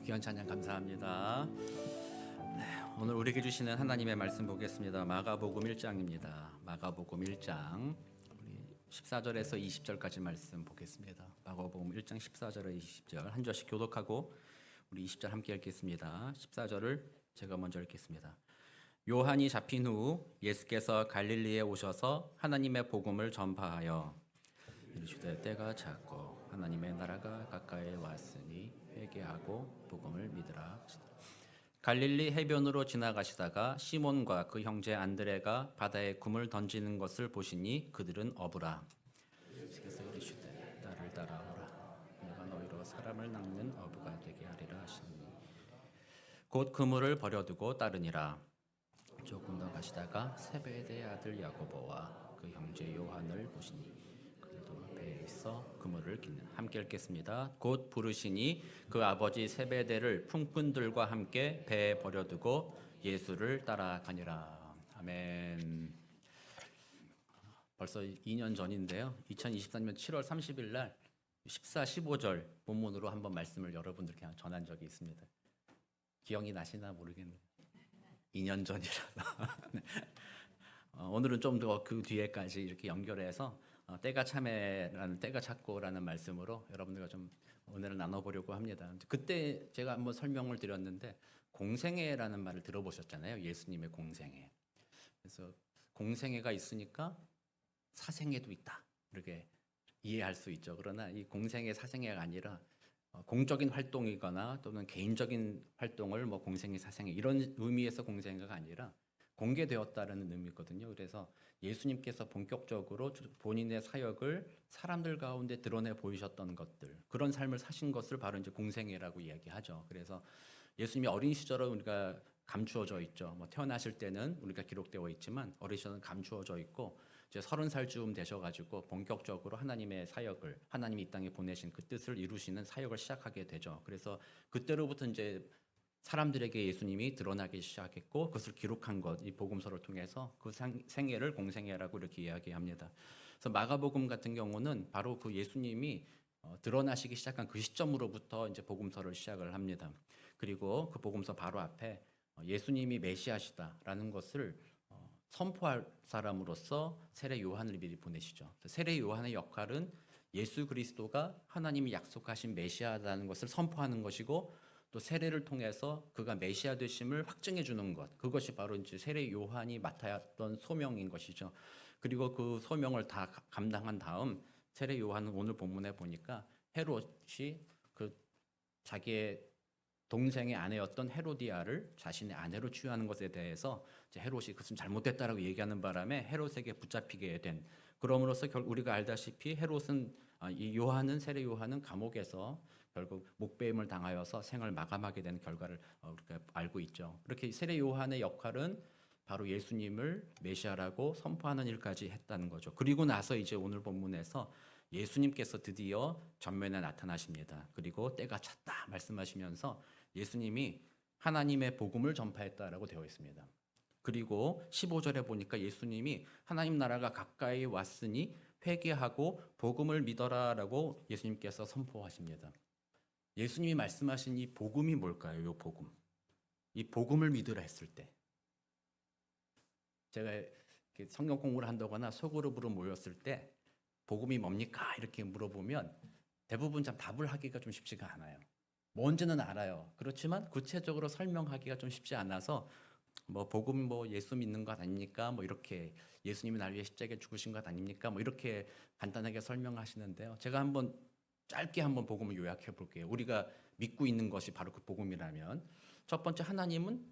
귀한 찬양 감사합니다. 오늘 우리에게 주시는 하나님의 말씀 보겠습니다. 마가복음 1장입니다. 마가복음 1장 우리 14절에서 20절까지 말씀 보겠습니다. 마가복음 1장 14절에 20절 한 절씩 교독하고 우리 20절 함께 읽겠습니다. 14절을 제가 먼저 읽겠습니다. 요한이 잡힌 후 예수께서 갈릴리에 오셔서 하나님의 복음을 전파하여 이르시되 때가 찼고 하나님의 나라가 가까이 왔으니 회개하고 복음을 믿으라. 갈릴리 해변으로 지나가시다가 시몬과 그 형제 안드레가 바다에 굼을 던지는 것을 보시니 그들은 어부라. 예수께서 이르시되 나를 따라오라. 내가 너희로 사람을 낚는 어부가 되게 하리라 하시니 곧 그물을 버려두고 따르니라. 조금 더 가시다가 세베대의 아들 야고보와 그 형제 요한을 보시니 그들도 배에 있어 그물을 깃는. 함께 읽겠습니다. 곧 부르시니 그 아버지 세베대를 품꾼들과 함께 배에 버려두고 예수를 따라가니라. 아멘. 벌써 2년 전인데요. 2023년 7월 30일 날 14, 15절 본문으로 한번 말씀을 여러분들께 전한 적이 있습니다. 기억이 나시나 모르겠네요. 2년 전이라서. 네. 오늘은 좀 더 그 뒤에까지 이렇게 연결해서 때가 참에라는 때가 찼고라는 말씀으로 여러분들과 좀 오늘은 나눠보려고 합니다. 그때 제가 한번 설명을 드렸는데 공생애라는 말을 들어보셨잖아요. 예수님의 공생애. 그래서 공생애가 있으니까 사생애도 있다. 이렇게 이해할 수 있죠. 그러나 이 공생애 사생애가 아니라 공적인 활동이거나 또는 개인적인 활동을 뭐 공생애 사생애 이런 의미에서 공생애가 아니라 공개되었다라는 의미거든요. 그래서 예수님께서 본격적으로 본인의 사역을 사람들 가운데 드러내 보이셨던 것들, 그런 삶을 사신 것을 바로 이제 공생애라고 이야기하죠. 그래서 예수님이 어린 시절은 우리가 감추어져 있죠. 뭐 태어나실 때는 우리가 기록되어 있지만 어린 시절은 감추어져 있고 이제 30살쯤 되셔가지고 본격적으로 하나님의 사역을 하나님이 이 땅에 보내신 그 뜻을 이루시는 사역을 시작하게 되죠. 그래서 그때로부터 이제 사람들에게 예수님이 드러나기 시작했고 그것을 기록한 것, 이 복음서를 통해서 그 생애를 공생애라고 이렇게 이야기합니다. 그래서 마가복음 같은 경우는 바로 그 예수님이 드러나시기 시작한 그 시점으로부터 이제 복음서를 시작을 합니다. 그리고 그 복음서 바로 앞에 예수님이 메시아시다라는 것을 선포할 사람으로서 세례 요한을 미리 보내시죠. 세례 요한의 역할은 예수 그리스도가 하나님이 약속하신 메시아라는 것을 선포하는 것이고 또 세례를 통해서 그가 메시아 되심을 확증해 주는 것, 그것이 바로 이제 세례 요한이 맡았던 소명인 것이죠. 그리고 그 소명을 다 감당한 다음 세례 요한은 오늘 본문에 보니까 헤롯이 그 자기의 동생의 아내였던 헤로디아를 자신의 아내로 취하는 것에 대해서 이제 헤롯이 그것은 잘못됐다라고 얘기하는 바람에 헤롯에게 붙잡히게 된. 그럼으로써 우리가 알다시피 헤롯은 이 요한은 세례 요한은 감옥에서 결국 목배임을 당하여서 생을 마감하게 되는 결과를 우리가 알고 있죠. 그렇게 세례 요한의 역할은 바로 예수님을 메시아라고 선포하는 일까지 했다는 거죠. 그리고 나서 이제 오늘 본문에서 예수님께서 드디어 전면에 나타나십니다. 그리고 때가 찼다 말씀하시면서 예수님이 하나님의 복음을 전파했다라고 되어 있습니다. 그리고 15절에 보니까 예수님이 하나님 나라가 가까이 왔으니 회개하고 복음을 믿어라라고 예수님께서 선포하십니다. 예수님이 말씀하신 이 복음이 뭘까요? 이 복음. 이 복음을 믿으라 했을 때 제가 성경 공부를 한다거나 소그룹으로 모였을 때 복음이 뭡니까? 이렇게 물어보면 대부분 참 답을 하기가 좀 쉽지가 않아요. 뭔지는 알아요. 그렇지만 구체적으로 설명하기가 좀 쉽지 않아서 뭐 복음 뭐 예수 믿는 것 아닙니까? 뭐 이렇게 예수님이 날 위해 십자가에 죽으신 것 아닙니까? 뭐 이렇게 간단하게 설명하시는데요. 제가 한번 짧게 한번 복음을 요약해 볼게요. 우리가 믿고 있는 것이 바로 그 복음이라면 첫 번째 하나님은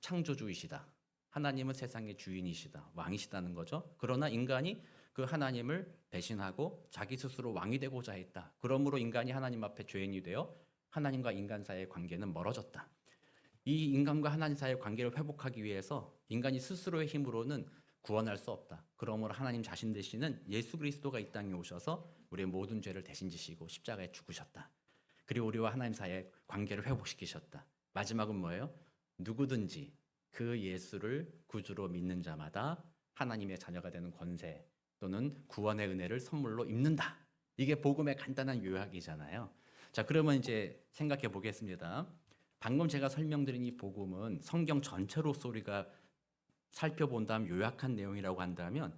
창조주이시다. 하나님은 세상의 주인이시다. 왕이시다는 거죠. 그러나 인간이 그 하나님을 배신하고 자기 스스로 왕이 되고자 했다. 그러므로 인간이 하나님 앞에 죄인이 되어 하나님과 인간 사이의 관계는 멀어졌다. 이 인간과 하나님 사이의 관계를 회복하기 위해서 인간이 스스로의 힘으로는 구원할 수 없다. 그러므로 하나님 자신 되시는 예수 그리스도가 이 땅에 오셔서 우리의 모든 죄를 대신 지시고 십자가에 죽으셨다. 그리고 우리와 하나님 사이의 관계를 회복시키셨다. 마지막은 뭐예요? 누구든지 그 예수를 구주로 믿는 자마다 하나님의 자녀가 되는 권세 또는 구원의 은혜를 선물로 입는다. 이게 복음의 간단한 요약이잖아요. 자, 그러면 이제 생각해 보겠습니다. 방금 제가 설명드린 이 복음은 성경 전체로서 우리가 살펴본다면 요약한 내용이라고 한다면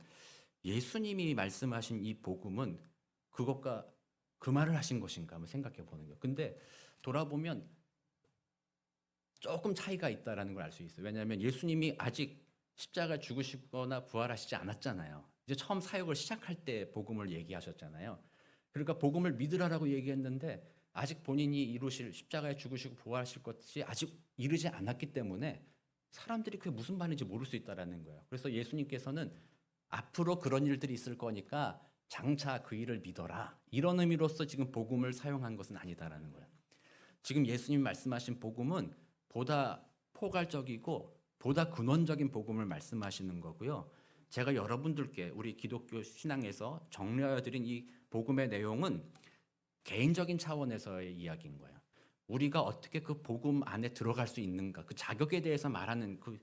예수님이 말씀하신 이 복음은 그것과 그 말을 하신 것인가 한번 생각해 보는 거예요. 근데 돌아보면 조금 차이가 있다라는 걸 알 수 있어요. 왜냐하면 예수님이 아직 십자가 죽으시거나 부활하시지 않았잖아요. 이제 처음 사역을 시작할 때 복음을 얘기하셨잖아요. 그러니까 복음을 믿으라라고 얘기했는데 아직 본인이 이루실 십자가에 죽으시고 부활하실 것이 아직 이르지 않았기 때문에 사람들이 그게 무슨 말인지 모를 수 있다라는 거예요. 그래서 예수님께서는 앞으로 그런 일들이 있을 거니까 장차 그 일을 믿어라. 이런 의미로서 지금 복음을 사용한 것은 아니다라는 거예요. 지금 예수님 말씀하신 복음은 보다 포괄적이고 보다 근원적인 복음을 말씀하시는 거고요. 제가 여러분들께 우리 기독교 신앙에서 정리하여 드린 이 복음의 내용은 개인적인 차원에서의 이야기인 거예요. 우리가 어떻게 그 복음 안에 들어갈 수 있는가, 그 자격에 대해서 말하는 그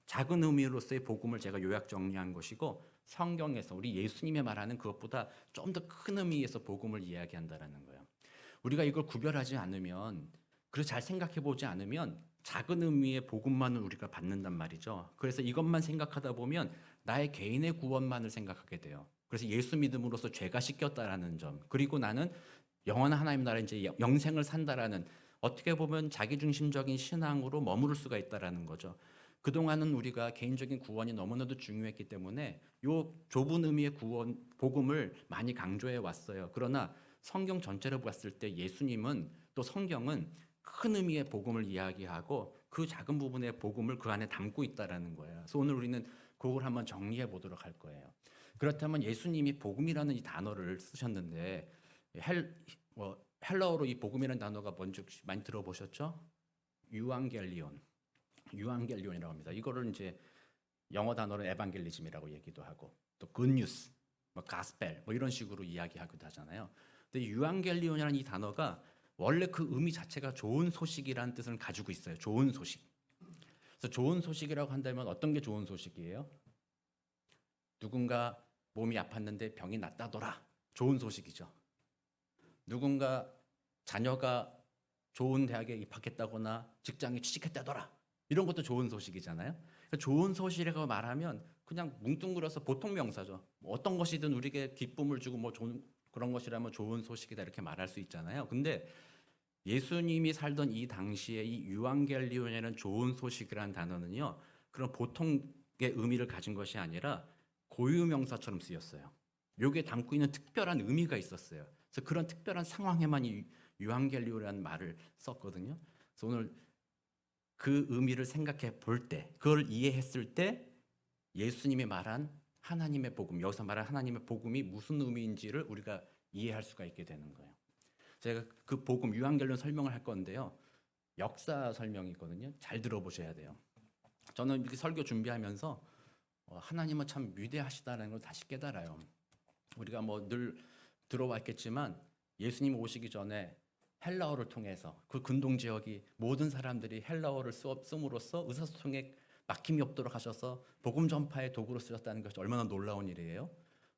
작은 의미로서의 복음을 제가 요약 정리한 것이고, 성경에서 우리 예수님이 말하는 그것보다 좀 더 큰 의미에서 복음을 이야기한다라는 거예요. 우리가 이걸 구별하지 않으면, 그래서 잘 생각해 보지 않으면 작은 의미의 복음만을 우리가 받는단 말이죠. 그래서 이것만 생각하다 보면 나의 개인의 구원만을 생각하게 돼요. 그래서 예수 믿음으로써 죄가 씻겼다라는 점, 그리고 나는 영원한 하나님 나라에 이제 영생을 산다라는, 어떻게 보면 자기중심적인 신앙으로 머무를 수가 있다라는 거죠. 그동안은 우리가 개인적인 구원이 너무나도 중요했기 때문에 요 좁은 의미의 구원 복음을 많이 강조해 왔어요. 그러나 성경 전체를 봤을 때 예수님은, 또 성경은 큰 의미의 복음을 이야기하고 그 작은 부분의 복음을 그 안에 담고 있다라는 거예요. 그래서 오늘 우리는 그걸 한번 정리해 보도록 할 거예요. 그렇다면 예수님이 복음이라는 이 단어를 쓰셨는데 헬라어로 이 복음이라는 단어가 뭔지 많이 들어보셨죠? 유앙겔리온이라고 합니다. 이거를 이제 영어 단어로 에반겔리즘이라고 얘기도 하고, 또 굿뉴스, 가스펠 이런 식으로 이야기하기도 하잖아요. 근데 유앙겔리온이라는 이 단어가 원래 그 의미 자체가 좋은 소식이라는 뜻을 가지고 있어요. 좋은 소식. 그래서 좋은 소식이라고 한다면 어떤 게 좋은 소식이에요? 누군가 몸이 아팠는데 병이 낫다더라. 좋은 소식이죠. 누군가 자녀가 좋은 대학에 입학했다거나 직장에 취직했다더라. 이런 것도 좋은 소식이잖아요. 그러니까 좋은 소식이라고 말하면 그냥 뭉뚱그려서 보통 명사죠. 어떤 것이든 우리에게 기쁨을 주고 좋은 그런 것이라면 좋은 소식이다 이렇게 말할 수 있잖아요. 근데 예수님이 살던 이 당시에 이 유앙겔리온이라는 좋은 소식이라는 단어는요, 그런 보통의 의미를 가진 것이 아니라 고유명사처럼 쓰였어요. 여기에 담고 있는 특별한 의미가 있었어요. 그래서 그런 특별한 상황에만 이 유앙겔리온이라는 말을 썼거든요. 그래서 오늘 그 의미를 생각해 볼 때, 그걸 이해했을 때 예수님이 말한 하나님의 복음, 여기서 말한 하나님의 복음이 무슨 의미인지를 우리가 이해할 수가 있게 되는 거예요. 제가 그 복음 유앙겔리온 설명을 할 건데요. 역사 설명이거든요. 잘 들어보셔야 돼요. 저는 이렇게 설교 준비하면서 하나님은 참 위대하시다는 걸 다시 깨달아요. 우리가 늘 들어왔겠지만 예수님 오시기 전에 헬라어를 통해서 그 근동 지역이 모든 사람들이 헬라어를 씀으로써 의사소통에 막힘이 없도록 하셔서 복음 전파의 도구로 쓰셨다는 것이 얼마나 놀라운 일이에요.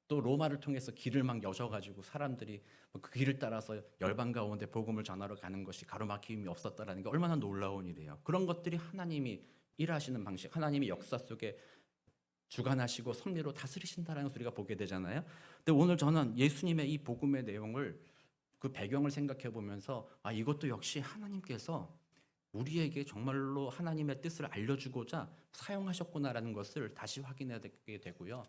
또 로마를 통해서 길을 막 여셔가지고 사람들이 그 길을 따라서 열방 가운데 복음을 전하러 가는 것이 가로막힘이 없었다라는 게 얼마나 놀라운 일이에요. 그런 것들이 하나님이 일하시는 방식, 하나님이 역사 속에 주관하시고 섭리로 다스리신다라는 것을 우리가 보게 되잖아요. 근데 오늘 저는 예수님의 이 복음의 내용을, 그 배경을 생각해 보면서 이것도 역시 하나님께서 우리에게 정말로 하나님의 뜻을 알려주고자 사용하셨구나라는 것을 다시 확인하게 되고요.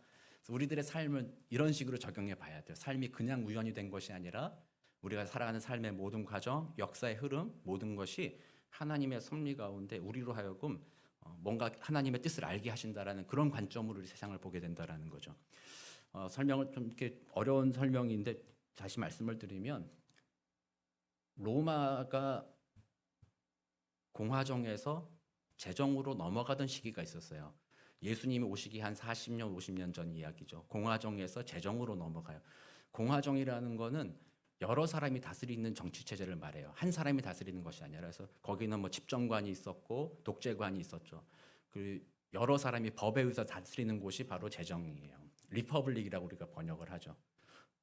우리들의 삶을 이런 식으로 적용해 봐야 돼요. 삶이 그냥 우연이 된 것이 아니라 우리가 살아가는 삶의 모든 과정, 역사의 흐름, 모든 것이 하나님의 섭리 가운데 우리로 하여금 뭔가 하나님의 뜻을 알게 하신다라는 그런 관점으로 우리 세상을 보게 된다라는 거죠. 설명을 좀 이렇게 어려운 설명인데 다시 말씀을 드리면, 로마가 공화정에서 제정으로 넘어가던 시기가 있었어요. 예수님이 오시기 한 40년, 50년 전 이야기죠. 공화정에서 제정으로 넘어가요. 공화정이라는 거는 여러 사람이 다스리는 정치 체제를 말해요. 한 사람이 다스리는 것이 아니라. 그래서 거기는 집정관이 있었고 독재관이 있었죠. 그 여러 사람이 법에 의해서 다스리는 곳이 바로 제정이에요. 리퍼블릭이라고 우리가 번역을 하죠.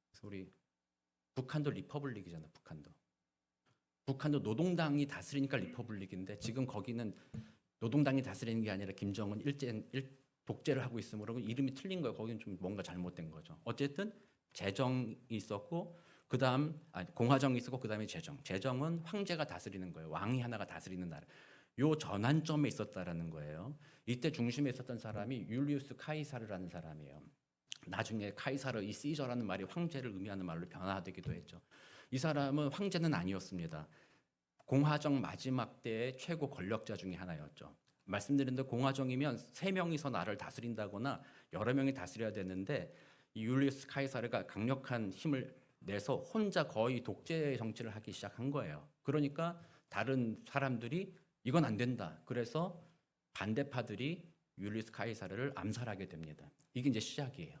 그래서 우리 북한도 리퍼블릭이잖아요. 북한도. 북한도 노동당이 다스리니까 리퍼블릭인데 지금 거기는 노동당이 다스리는 게 아니라 김정은 독재를 하고 있으므로 이름이 틀린 거예요. 거기는 좀 뭔가 잘못된 거죠. 어쨌든 재정이 있었고 공화정이 있었고 그다음에 재정은 황제가 다스리는 거예요. 왕이 하나가 다스리는 나라. 요 전환점에 있었다라는 거예요. 이때 중심에 있었던 사람이 율리우스 카이사르라는 사람이에요. 나중에 카이사르 이 시저라는 말이 황제를 의미하는 말로 변화되기도 했죠. 이 사람은 황제는 아니었습니다. 공화정 마지막 때의 최고 권력자 중에 하나였죠. 말씀드린 대로 공화정이면 3명이서 나라를 다스린다거나 여러 명이 다스려야 되는데 이 율리우스 카이사르가 강력한 힘을 내서 혼자 거의 독재 정치를 하기 시작한 거예요. 그러니까 다른 사람들이 이건 안 된다. 그래서 반대파들이 율리우스 카이사르를 암살하게 됩니다. 이게 이제 시작이에요.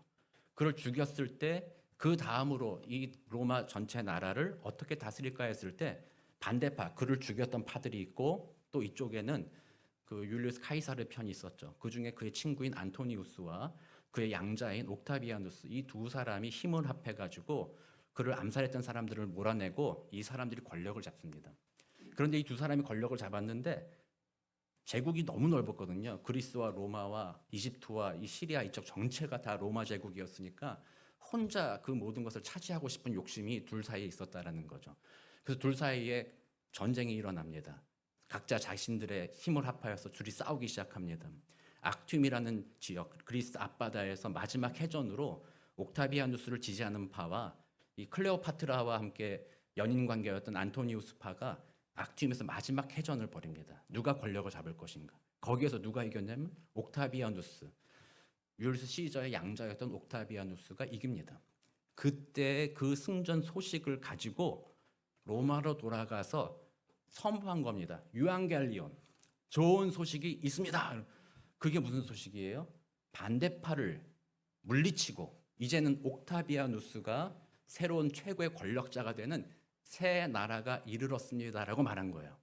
그를 죽였을 때 그 다음으로 이 로마 전체 나라를 어떻게 다스릴까 했을 때 반대파, 그를 죽였던 파들이 있고 또 이쪽에는 그 율리우스 카이사르 편이 있었죠. 그 중에 그의 친구인 안토니우스와 그의 양자인 옥타비아누스 이 두 사람이 힘을 합해가지고 그를 암살했던 사람들을 몰아내고 이 사람들이 권력을 잡습니다. 그런데 이 두 사람이 권력을 잡았는데 제국이 너무 넓었거든요. 그리스와 로마와 이집트와 이 시리아 이쪽 전체가 다 로마 제국이었으니까 혼자 그 모든 것을 차지하고 싶은 욕심이 둘 사이에 있었다라는 거죠. 그래서 둘 사이에 전쟁이 일어납니다. 각자 자신들의 힘을 합하여서 둘이 싸우기 시작합니다. 악튠이라는 지역, 그리스 앞바다에서 마지막 해전으로 옥타비아누스를 지지하는 파와 이 클레오파트라와 함께 연인 관계였던 안토니우스 파가 악튠에서 마지막 해전을 벌입니다. 누가 권력을 잡을 것인가? 거기에서 누가 이겼냐면 옥타비아누스, 율리우스 시저의 양자였던 옥타비아누스가 이깁니다. 그때 그 승전 소식을 가지고 로마로 돌아가서 선포한 겁니다. 유앙겔리온, 좋은 소식이 있습니다. 그게 무슨 소식이에요? 반대파를 물리치고 이제는 옥타비아누스가 새로운 최고의 권력자가 되는 새 나라가 이르렀습니다라고 말한 거예요.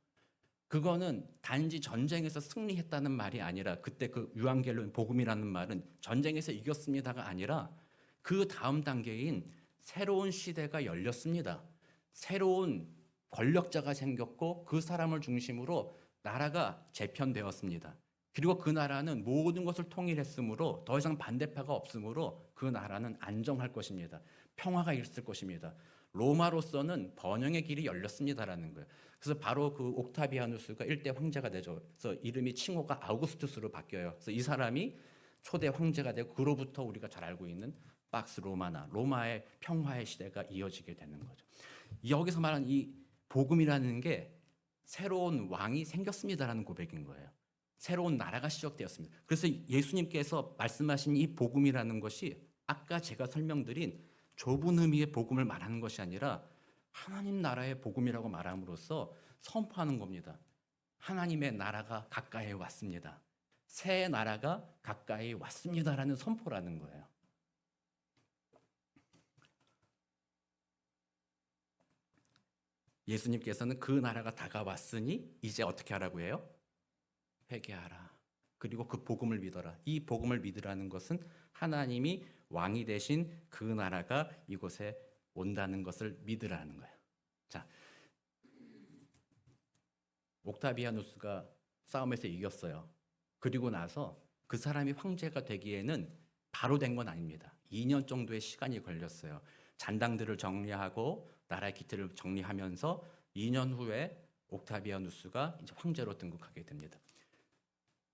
그거는 단지 전쟁에서 승리했다는 말이 아니라 그때 그 유앙겔리온 복음이라는 말은 전쟁에서 이겼습니다가 아니라 그 다음 단계인 새로운 시대가 열렸습니다. 새로운 권력자가 생겼고 그 사람을 중심으로 나라가 재편되었습니다. 그리고 그 나라는 모든 것을 통일했으므로 더 이상 반대파가 없으므로 그 나라는 안정할 것입니다. 평화가 있을 것입니다. 로마로서는 번영의 길이 열렸습니다라는 거예요. 그래서 바로 그 옥타비아누스가 일대 황제가 되죠. 그래서 이름이 칭호가 아우구스투스로 바뀌어요. 그래서 이 사람이 초대 황제가 되고 그로부터 우리가 잘 알고 있는 박스 로마나 로마의 평화의 시대가 이어지게 되는 거죠. 여기서 말하는 이 복음이라는 게 새로운 왕이 생겼습니다라는 고백인 거예요. 새로운 나라가 시작되었습니다. 그래서 예수님께서 말씀하신 이 복음이라는 것이 아까 제가 설명드린 좁은 의미의 복음을 말하는 것이 아니라 하나님 나라의 복음이라고 말함으로써 선포하는 겁니다. 하나님의 나라가 가까이 왔습니다. 새 나라가 가까이 왔습니다라는 선포라는 거예요. 예수님께서는 그 나라가 다가왔으니 이제 어떻게 하라고 해요? 회개하라. 그리고 그 복음을 믿어라. 이 복음을 믿으라는 것은 하나님이 왕이 되신 그 나라가 이곳에 온다는 것을 믿으라는 거예요. 자, 옥타비아누스가 싸움에서 이겼어요. 그리고 나서 그 사람이 황제가 되기에는 바로 된 건 아닙니다. 2년 정도의 시간이 걸렸어요. 잔당들을 정리하고 나라의 기틀을 정리하면서 2년 후에 옥타비아누스가 이제 황제로 등극하게 됩니다.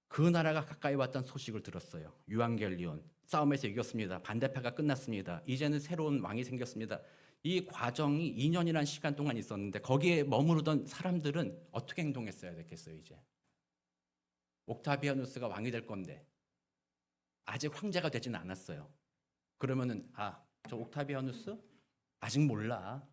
그 나라가 가까이 왔다는 소식을 들었어요. 유앙겔리온, 싸움에서 이겼습니다. 반대파가 끝났습니다. 이제는 새로운 왕이 생겼습니다. 이 과정이 2년이라는 시간 동안 있었는데 거기에 머무르던 사람들은 어떻게 행동했어야 됐겠어요, 이제? 옥타비아누스가 왕이 될 건데 아직 황제가 되지는 않았어요. 그러면은 저 옥타비아누스 아직 몰라.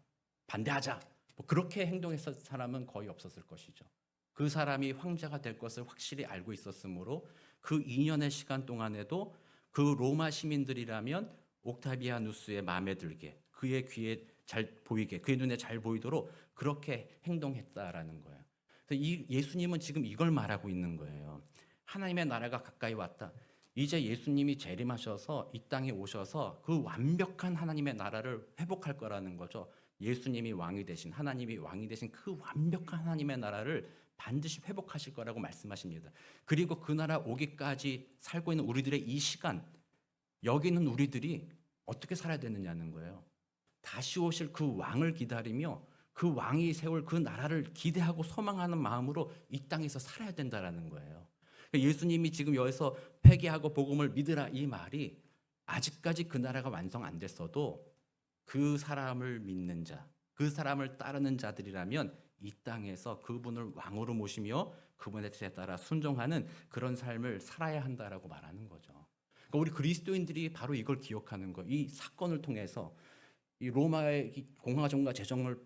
반대하자. 뭐 그렇게 행동했을 사람은 거의 없었을 것이죠. 그 사람이 황제가 될 것을 확실히 알고 있었으므로 그 2년의 시간 동안에도 그 로마 시민들이라면 옥타비아누스의 마음에 들게, 그의 귀에 잘 보이게, 그의 눈에 잘 보이도록 그렇게 행동했다라는 거예요. 그래서 예수님은 지금 이걸 말하고 있는 거예요. 하나님의 나라가 가까이 왔다. 이제 예수님이 재림하셔서 이 땅에 오셔서 그 완벽한 하나님의 나라를 회복할 거라는 거죠. 예수님이 왕이 되신, 하나님이 왕이 되신 그 완벽한 하나님의 나라를 반드시 회복하실 거라고 말씀하십니다. 그리고 그 나라 오기까지 살고 있는 우리들의 이 시간, 여기 있는 우리들이 어떻게 살아야 되느냐는 거예요. 다시 오실 그 왕을 기다리며 그 왕이 세울 그 나라를 기대하고 소망하는 마음으로 이 땅에서 살아야 된다라는 거예요. 예수님이 지금 여기서 회개하고 복음을 믿으라 이 말이 아직까지 그 나라가 완성 안 됐어도 그 사람을 믿는 자, 그 사람을 따르는 자들이라면 이 땅에서 그분을 왕으로 모시며 그분의 뜻에 따라 순종하는 그런 삶을 살아야 한다라고 말하는 거죠. 그러니까 우리 그리스도인들이 바로 이걸 기억하는 거. 이 사건을 통해서 이 로마의 공화정과 제정을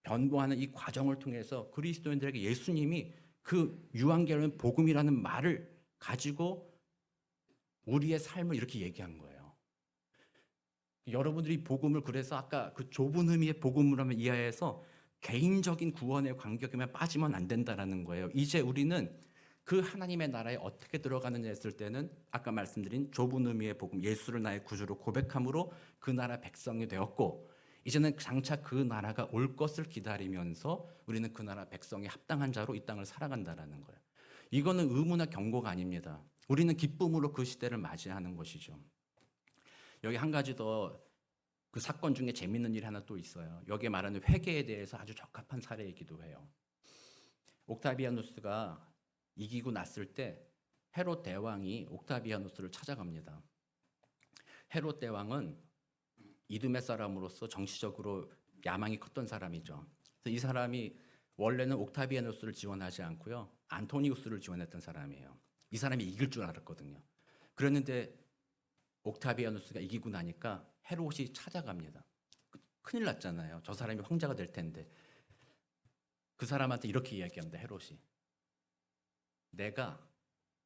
변보하는 이 과정을 통해서 그리스도인들에게 예수님이 그 유한계로는 복음이라는 말을 가지고 우리의 삶을 이렇게 얘기한 거예요. 여러분들이 복음을 그래서 아까 그 좁은 의미의 복음을 이해해서 개인적인 구원의 간격에만 빠지면 안 된다라는 거예요. 이제 우리는 그 하나님의 나라에 어떻게 들어가느냐 했을 때는 아까 말씀드린 좁은 의미의 복음, 예수를 나의 구주로 고백함으로 그 나라 백성이 되었고, 이제는 장차 그 나라가 올 것을 기다리면서 우리는 그 나라 백성이 합당한 자로 이 땅을 살아간다라는 거예요. 이거는 의무나 경고가 아닙니다. 우리는 기쁨으로 그 시대를 맞이하는 것이죠. 여기 한 가지 더 그 사건 중에 재밌는 일이 하나 또 있어요. 여기에 말하는 회개에 대해서 아주 적합한 사례이기도 해요. 옥타비아누스가 이기고 났을 때 헤롯 대왕이 옥타비아누스를 찾아갑니다. 헤롯 대왕은 이두메 사람으로서 정치적으로 야망이 컸던 사람이죠. 그래서 이 사람이 원래는 옥타비아누스를 지원하지 않고요, 안토니우스를 지원했던 사람이에요. 이 사람이 이길 줄 알았거든요. 그랬는데 옥타비아누스가 이기고 나니까 헤롯이 찾아갑니다. 큰일 났잖아요. 저 사람이 황제가 될 텐데. 그 사람한테 이렇게 이야기합니다. 헤롯이. 내가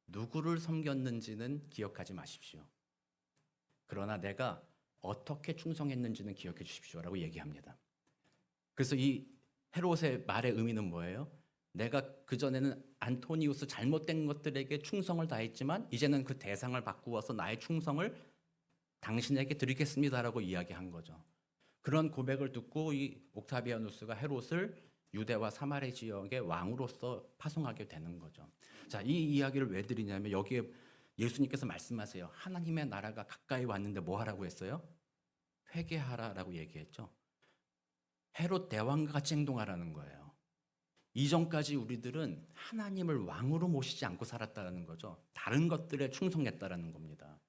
누구를 섬겼는지는 기억하지 마십시오. 그러나 내가 어떻게 충성했는지는 기억해 주십시오라고 얘기합니다. 그래서 이 헤롯의 말의 의미는 뭐예요? 내가 그전에는 안토니우스 잘못된 것들에게 충성을 다했지만 이제는 그 대상을 바꾸어서 나의 충성을 당신에게 드리겠습니다라고 이야기한 거죠. 그런 고백을 듣고 이 옥타비아누스가 헤롯을 유대와 사마리 지역의 왕으로서 파송하게 되는 거죠. 자, 이 이야기를 왜 드리냐면 여기에 예수님께서 말씀하세요. 하나님의 나라가 가까이 왔는데 뭐 하라고 했어요? 회개하라라고 얘기했죠. 헤롯 대왕과 같이 행동하라는 거예요. 이전까지 우리들은 하나님을 왕으로 모시지 않고 살았다는 거죠. 다른 것들에 충성했다라는 겁니다.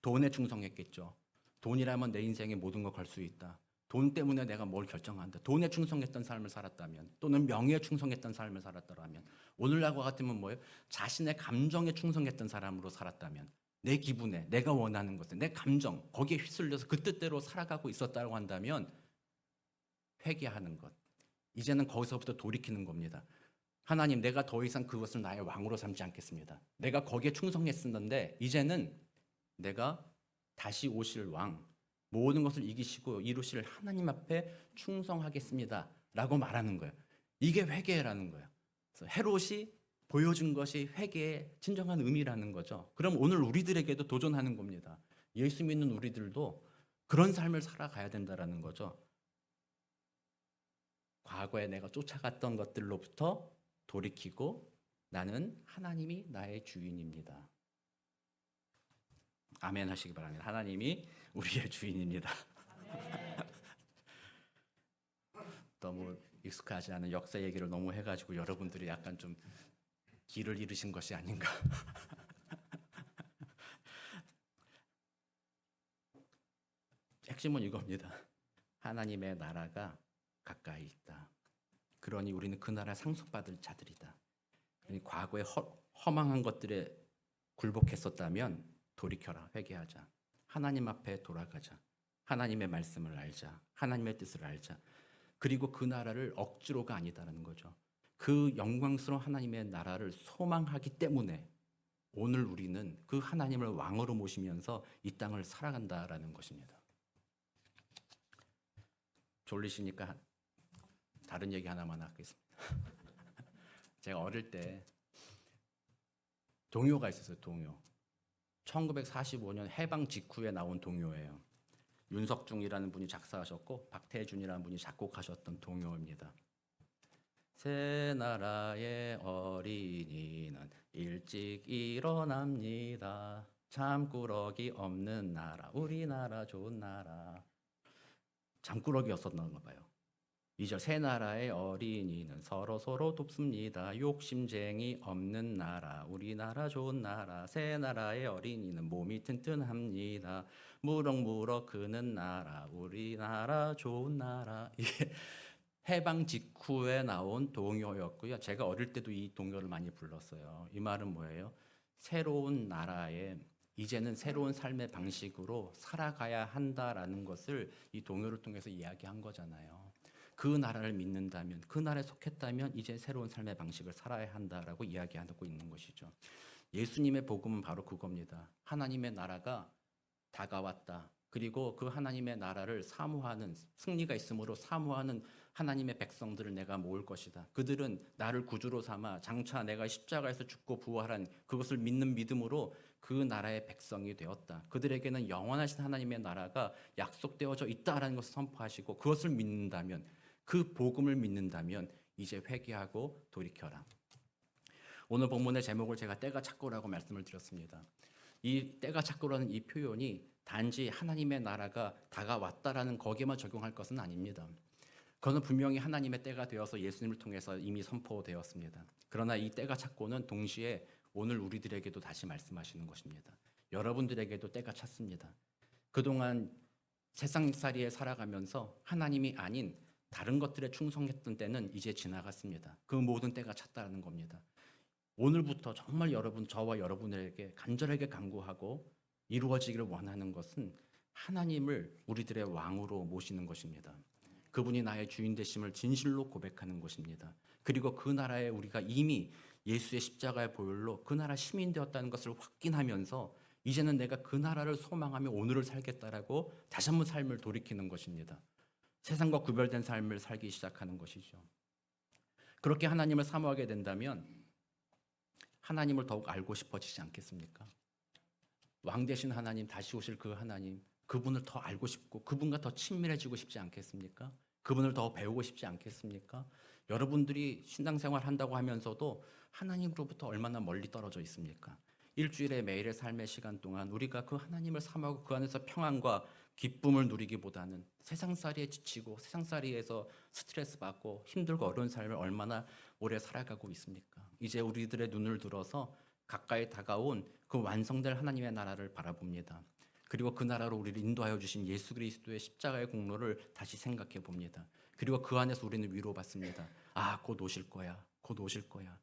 돈에 충성했겠죠. 돈이라면 내 인생의 모든 걸 걸 수 있다. 돈 때문에 내가 뭘 결정한다. 돈에 충성했던 삶을 살았다면, 또는 명예에 충성했던 삶을 살았다면, 오늘날과 같으면 뭐예요? 자신의 감정에 충성했던 사람으로 살았다면, 내 기분에, 내가 원하는 것에, 내 감정, 거기에 휩쓸려서 그 뜻대로 살아가고 있었다고 한다면 회개하는 것. 이제는 거기서부터 돌이키는 겁니다. 하나님, 내가 더 이상 그것을 나의 왕으로 삼지 않겠습니다. 내가 거기에 충성했었는데 이제는 내가 다시 오실 왕, 모든 것을 이기시고 이루실 하나님 앞에 충성하겠습니다 라고 말하는 거예요. 이게 회개라는 거예요. 그래서 헤롯이 보여준 것이 회개의 진정한 의미라는 거죠. 그럼 오늘 우리들에게도 도전하는 겁니다. 예수 믿는 우리들도 그런 삶을 살아가야 된다는 거죠. 과거에 내가 쫓아갔던 것들로부터 돌이키고 나는 하나님이 나의 주인입니다. 아멘 하시기 바랍니다. 하나님이 우리의 주인입니다. 너무 익숙하지 않은 역사 얘기를 너무 해가지고 여러분들이 약간 좀 길을 잃으신 것이 아닌가. 핵심은 이겁니다. 하나님의 나라가 가까이 있다. 그러니 우리는 그 나라 상속받을 자들이다. 그러니 과거에 허망한 것들에 굴복했었다면 돌이켜라, 회개하자. 하나님 앞에 돌아가자. 하나님의 말씀을 알자. 하나님의 뜻을 알자. 그리고 그 나라를 억지로가 아니다라는 거죠. 그 영광스러운 하나님의 나라를 소망하기 때문에 오늘 우리는 그 하나님을 왕으로 모시면서 이 땅을 살아간다라는 것입니다. 졸리시니까 다른 얘기 하나만 하겠습니다. 제가 어릴 때 동요가 있었어요. 동요. 1945년 해방 직후에 나온 동요예요. 윤석중이라는 분이 작사하셨고 박태준이라는 분이 작곡하셨던 동요입니다. 새 나라의 어린이는 일찍 일어납니다. 잠꾸러기 없는 나라, 우리나라 좋은 나라. 잠꾸러기였었나 봐요. 2절 새 나라의 어린이는 서로 돕습니다. 욕심쟁이 없는 나라, 우리나라 좋은 나라. 새 나라의 어린이는 몸이 튼튼합니다. 무럭무럭 크는 나라, 우리나라 좋은 나라. 이게 해방 직후에 나온 동요였고요. 제가 어릴 때도 이 동요를 많이 불렀어요. 이 말은 뭐예요? 새로운 나라에 이제는 새로운 삶의 방식으로 살아가야 한다라는 것을 이 동요를 통해서 이야기한 거잖아요. 그 나라를 믿는다면, 그 나라에 속했다면 이제 새로운 삶의 방식을 살아야 한다라고 이야기하고 있는 것이죠. 예수님의 복음은 바로 그겁니다. 하나님의 나라가 다가왔다. 그리고 그 하나님의 나라를 사모하는, 승리가 있으므로 사모하는 하나님의 백성들을 내가 모을 것이다. 그들은 나를 구주로 삼아 장차 내가 십자가에서 죽고 부활한 그것을 믿는 믿음으로 그 나라의 백성이 되었다. 그들에게는 영원하신 하나님의 나라가 약속되어져 있다라는 것을 선포하시고 그것을 믿는다면, 그 복음을 믿는다면 이제 회개하고 돌이켜라. 오늘 본문의 제목을 제가 때가 찼고라고 말씀을 드렸습니다. 이 때가 찼고라는 이 표현이 단지 하나님의 나라가 다가왔다라는 거기에만 적용할 것은 아닙니다. 그것은 분명히 하나님의 때가 되어서 예수님을 통해서 이미 선포되었습니다. 그러나 이 때가 찼고는 동시에 오늘 우리들에게도 다시 말씀하시는 것입니다. 여러분들에게도 때가 찼습니다. 그동안 세상살이에 살아가면서 하나님이 아닌 다른 것들에 충성했던 때는 이제 지나갔습니다. 그 모든 때가 찼다는 겁니다. 오늘부터 정말 저와 여러분에게 간절하게 간구하고 이루어지기를 원하는 것은 하나님을 우리들의 왕으로 모시는 것입니다. 그분이 나의 주인 되심을 진실로 고백하는 것입니다. 그리고 그 나라에 우리가 이미 예수의 십자가의 보혈로 그 나라 시민 되었다는 것을 확인하면서 이제는 내가 그 나라를 소망하며 오늘을 살겠다라고 다시 한번 삶을 돌이키는 것입니다. 세상과 구별된 삶을 살기 시작하는 것이죠. 그렇게 하나님을 사모하게 된다면 하나님을 더욱 알고 싶어지지 않겠습니까? 왕 되신 하나님, 다시 오실 그 하나님, 그분을 더 알고 싶고 그분과 더 친밀해지고 싶지 않겠습니까? 그분을 더 배우고 싶지 않겠습니까? 여러분들이 신앙생활 한다고 하면서도 하나님으로부터 얼마나 멀리 떨어져 있습니까? 일주일의 매일의 삶의 시간 동안 우리가 그 하나님을 사모하고 그 안에서 평안과 기쁨을 누리기보다는 세상살이에 지치고 세상살이에서 스트레스 받고 힘들고 어려운 삶을 얼마나 오래 살아가고 있습니까? 이제 우리들의 눈을 들어서 가까이 다가온 그 완성될 하나님의 나라를 바라봅니다. 그리고 그 나라로 우리를 인도하여 주신 예수 그리스도의 십자가의 공로를 다시 생각해 봅니다. 그리고 그 안에서 우리는 위로받습니다. 아, 곧 오실 거야. 곧 오실 거야.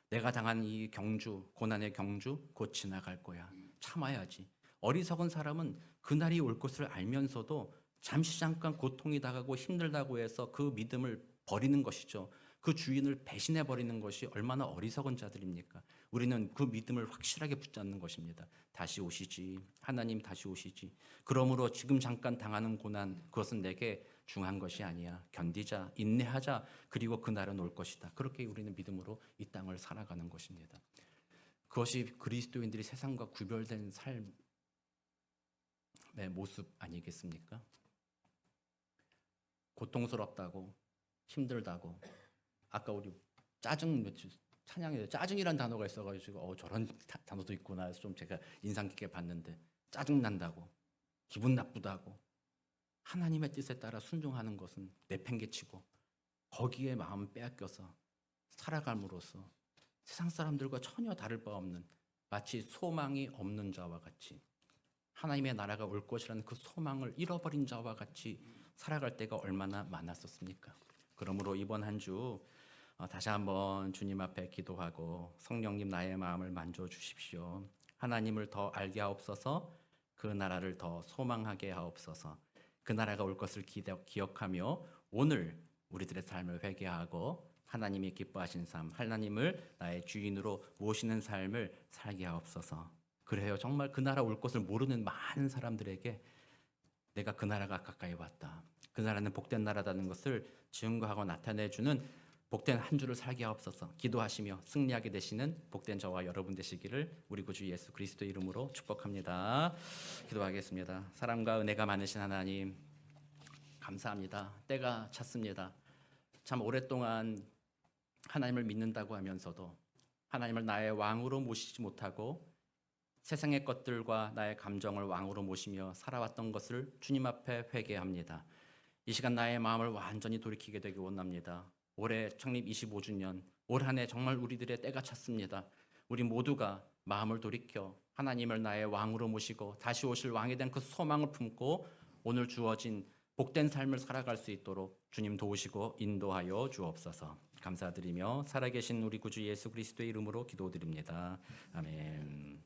내가 당한 이 경주, 고난의 경주 곧 지나갈 거야. 참아야지. 어리석은 사람은 그날이 올 것을 알면서도 잠시 잠깐 고통이 다가고 힘들다고 해서 그 믿음을 버리는 것이죠. 그 주인을 배신해 버리는 것이 얼마나 어리석은 자들입니까? 우리는 그 믿음을 확실하게 붙잡는 것입니다. 다시 오시지. 하나님 다시 오시지. 그러므로 지금 잠깐 당하는 고난, 그것은 내게 중한 것이 아니야. 견디자, 인내하자. 그리고 그날은 올 것이다. 그렇게 우리는 믿음으로 이 땅을 살아가는 것입니다. 그것이 그리스도인들이 세상과 구별된 삶의 모습 아니겠습니까? 고통스럽다고, 힘들다고, 아까 우리 찬양에 짜증이란 단어가 있어가지고 저런 단어도 있구나 해서 좀 제가 인상 깊게 봤는데, 짜증난다고, 기분 나쁘다고, 하나님의 뜻에 따라 순종하는 것은 내팽개치고 거기에 마음 빼앗겨서 살아감으로써 세상 사람들과 전혀 다를 바 없는, 마치 소망이 없는 자와 같이, 하나님의 나라가 올 것이라는 그 소망을 잃어버린 자와 같이 살아갈 때가 얼마나 많았었습니까? 그러므로 이번 한 주 다시 한번 주님 앞에 기도하고, 성령님 나의 마음을 만져주십시오. 하나님을 더 알게 하옵소서. 그 나라를 더 소망하게 하옵소서. 그 나라가 올 것을 기억하며 오늘 우리들의 삶을 회개하고 하나님이 기뻐하신 삶, 하나님을 나의 주인으로 모시는 삶을 살게 하옵소서. 그래요. 정말 그 나라 올 것을 모르는 많은 사람들에게 내가 그 나라가 가까이 왔다, 그 나라는 복된 나라다는 것을 증거하고 나타내주는 복된 한 주를 살게 하옵소서. 기도하시며 승리하게 되시는 복된 저와 여러분 되시기를 우리 구주 예수 그리스도의 이름으로 축복합니다. 기도하겠습니다. 사랑과 은혜가 많으신 하나님, 감사합니다. 때가 찼습니다. 참 오랫동안 하나님을 믿는다고 하면서도 하나님을 나의 왕으로 모시지 못하고 세상의 것들과 나의 감정을 왕으로 모시며 살아왔던 것을 주님 앞에 회개합니다. 이 시간 나의 마음을 완전히 돌이키게 되기 원합니다. 올해 창립 25주년, 올 한 해 정말 우리들의 때가 찼습니다. 우리 모두가 마음을 돌이켜 하나님을 나의 왕으로 모시고 다시 오실 왕에 대한 그 소망을 품고 오늘 주어진 복된 삶을 살아갈 수 있도록 주님 도우시고 인도하여 주옵소서. 감사드리며 살아계신 우리 구주 예수 그리스도의 이름으로 기도드립니다. 아멘.